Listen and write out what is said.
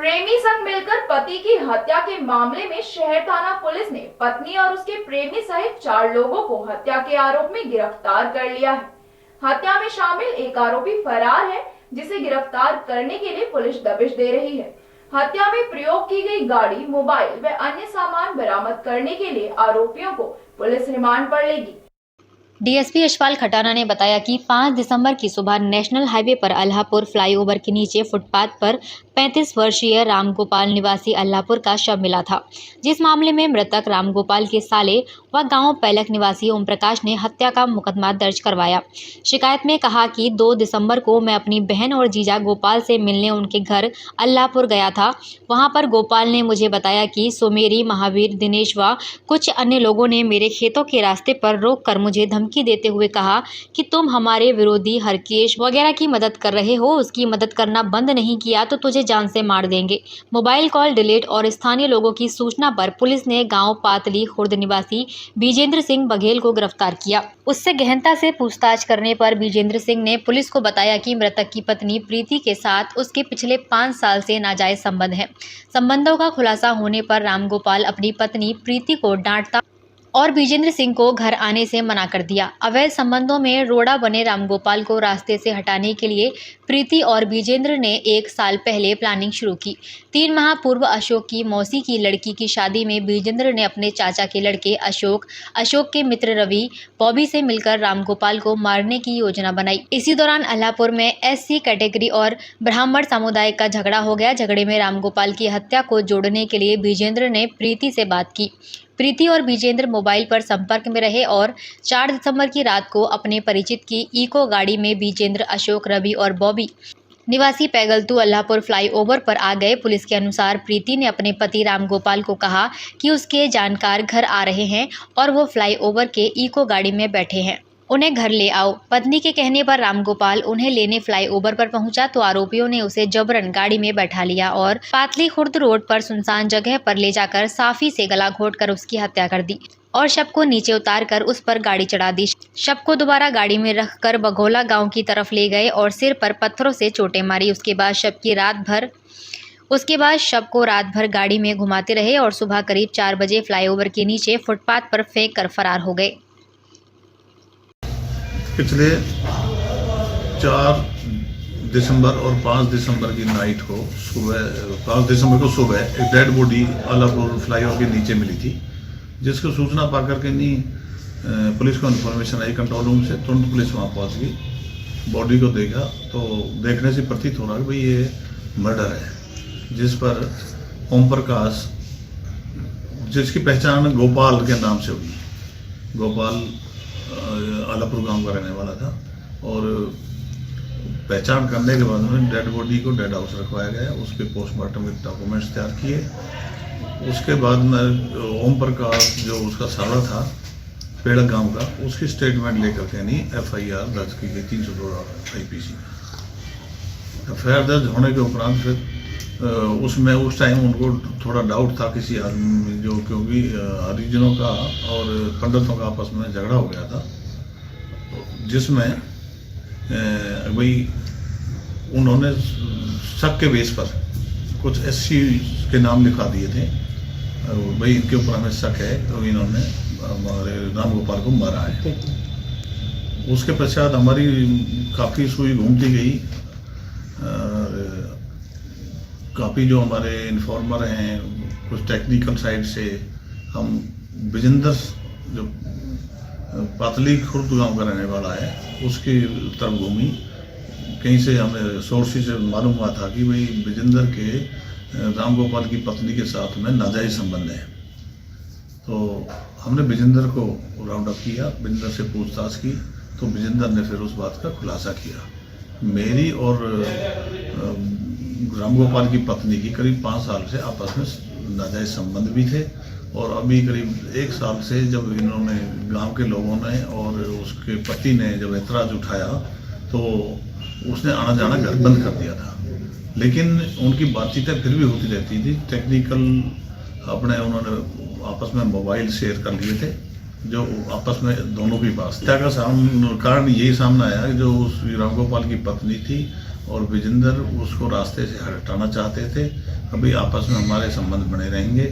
प्रेमी संग मिलकर पति की हत्या के मामले में शहर थाना पुलिस ने पत्नी और उसके प्रेमी सहित 4 लोगों को हत्या के आरोप में गिरफ्तार कर लिया है। हत्या में शामिल एक आरोपी फरार है, जिसे गिरफ्तार करने के लिए पुलिस दबिश दे रही है। हत्या में प्रयोग की गई गाड़ी, मोबाइल व अन्य सामान बरामद करने के लिए आरोपियों को पुलिस रिमांड पर लेगी। डीएसपी यशपाल खटाना ने बताया कि 5 दिसंबर की सुबह नेशनल हाईवे पर अल्लाहपुर फ्लाईओवर के नीचे फुटपाथ पर 35 वर्षीय रामगोपाल निवासी अल्लाहपुर का शव मिला था, जिस मामले में मृतक रामगोपाल के साले व गांव पैलक निवासी ओम प्रकाश ने हत्या का मुकदमा दर्ज करवाया। शिकायत में कहा कि 2 दिसंबर को मैं अपनी बहन और जीजा गोपाल से मिलने उनके घर अल्लाहपुर गया था। वहां पर गोपाल ने मुझे बताया कि सोमेरी, महावीर, दिनेश व कुछ अन्य लोगों ने मेरे खेतों के रास्ते पर रोककर मुझे धमकी देते हुए कहा कि तुम हमारे विरोधी हरकेश वगैरह की मदद कर रहे हो, उसकी मदद करना बंद नहीं किया तो तुझे जान से मार देंगे। मोबाइल कॉल डिलीट और स्थानीय लोगों की सूचना पर पुलिस ने गांव पातली खुर्द निवासी बीजेंद्र सिंह बघेल को गिरफ्तार किया। उससे गहनता से पूछताछ करने पर बीजेंद्र सिंह ने पुलिस को बताया कि मृतक की पत्नी प्रीति के साथ उसके पिछले 5 साल से नाजायज संबंध है। संबंधों का खुलासा होने पर रामगोपाल अपनी पत्नी प्रीति को डांटता और बीजेंद्र सिंह को घर आने से मना कर दिया। अवैध संबंधों में रोड़ा बने रामगोपाल को रास्ते से हटाने के लिए प्रीति और बीजेंद्र ने 1 साल पहले प्लानिंग शुरू की। 3 माह पूर्व अशोक की मौसी की लड़की की शादी में बीजेंद्र ने अपने चाचा के लड़के अशोक के मित्र रवि, बॉबी से मिलकर रामगोपाल को मारने की योजना बनाई। इसी दौरान अल्लाहपुर में SC कैटेगरी और ब्राह्मण समुदाय का झगड़ा हो गया। झगड़े में रामगोपाल की हत्या को जोड़ने के लिए बीजेंद्र ने प्रीति से बात की। प्रीति और बीजेंद्र मोबाइल पर संपर्क में रहे और 4 दिसंबर की रात को अपने परिचित की इको गाड़ी में बीजेंद्र, अशोक, रवि और बॉबी निवासी पैगलतू अल्लाहपुर फ्लाईओवर पर आ गए। पुलिस के अनुसार प्रीति ने अपने पति रामगोपाल को कहा कि उसके जानकार घर आ रहे हैं और वो फ्लाईओवर के इको गाड़ी में बैठे हैं, उन्हें घर ले आओ। पत्नी के कहने पर रामगोपाल उन्हें लेने फ्लाईओवर पर पहुंचा तो आरोपियों ने उसे जबरन गाड़ी में बैठा लिया और पातली खुर्द रोड पर सुनसान जगह पर ले जाकर साफी से गला घोंटकर उसकी हत्या कर दी और शव को नीचे उतारकर उस पर गाड़ी चढ़ा दी। शव को दोबारा गाड़ी में रखकर बघोला गांव की तरफ ले गए और सिर पर पत्थरों से चोटें मारी। उसके बाद शव को रात भर गाड़ी में घुमाते रहे और सुबह करीब 4 बजे फ्लाईओवर के नीचे फुटपाथ पर फेंक कर फरार हो गए। पिछले 4 दिसंबर और 5 दिसंबर की नाइट को सुबह 5 दिसंबर को सुबह एक डेड बॉडी अल्लाहपुर फ्लाईओवर के नीचे मिली थी, जिसको सूचना पाकर के पुलिस को इन्फॉर्मेशन आई कंट्रोल रूम से। तुरंत पुलिस वहाँ पहुँच गई। बॉडी को देखा तो देखने से प्रतीत हो रहा कि भाई ये मर्डर है, जिस पर ओम प्रकाश, जिसकी पहचान गोपाल के नाम से हुई। गोपाल अल्लाहपुर गांव का रहने वाला था और पहचान करने के बाद में डेड बॉडी को डेड हाउस रखवाया गया। उसके पोस्टमार्टम के डॉक्यूमेंट्स तैयार किए। उसके बाद में ओम प्रकाश जो उसका साला था पेड़क गांव का, उसकी स्टेटमेंट लेकर के FIR दर्ज की गई 302 IPC में। FIR दर्ज होने के उपरांत फिर उसमें उस टाइम उनको थोड़ा डाउट था किसी आदमी जो, क्योंकि हरिजनों का और पंडितों का आपस में झगड़ा हो गया था, जिसमें भाई उन्होंने शक के बेस पर कुछ SC के नाम लिखा दिए थे। भाई इनके ऊपर हमें शक है तो इन्होंने हमारे रामगोपाल को मारा है। उसके पश्चात हमारी काफ़ी सुई घूमती गई। काफ़ी जो हमारे इन्फॉर्मर हैं, कुछ टेक्निकल साइड से हम विजेंद्र जो पातली खुर्द गांव का रहने वाला है उसकी तरफ घूमी। कहीं से हमें सोर्सेज से मालूम हुआ था कि भाई विजेंद्र के रामगोपाल की पत्नी के साथ में नाजायज संबंध है। तो हमने विजेंद्र को राउंड अप किया, विजेंद्र से पूछताछ की तो विजेंद्र ने फिर उस बात का खुलासा किया। मेरी और रामगोपाल की पत्नी की करीब 5 साल से आपस में नाजायज संबंध भी थे और अभी करीब 1 साल से जब इन्होंने गांव के लोगों ने और उसके पति ने जब ऐतराज उठाया तो उसने आना जाना घर बंद कर दिया था। लेकिन उनकी बातचीतें फिर भी होती रहती थी। टेक्निकल उन्होंने आपस में मोबाइल शेयर कर लिए थे जो आपस में दोनों के पास। हत्या का कारण यही सामने आया कि जो उस रामगोपाल की पत्नी थी और विजेंद्र उसको रास्ते से हटाना चाहते थे। अभी आपस में हमारे संबंध बने रहेंगे।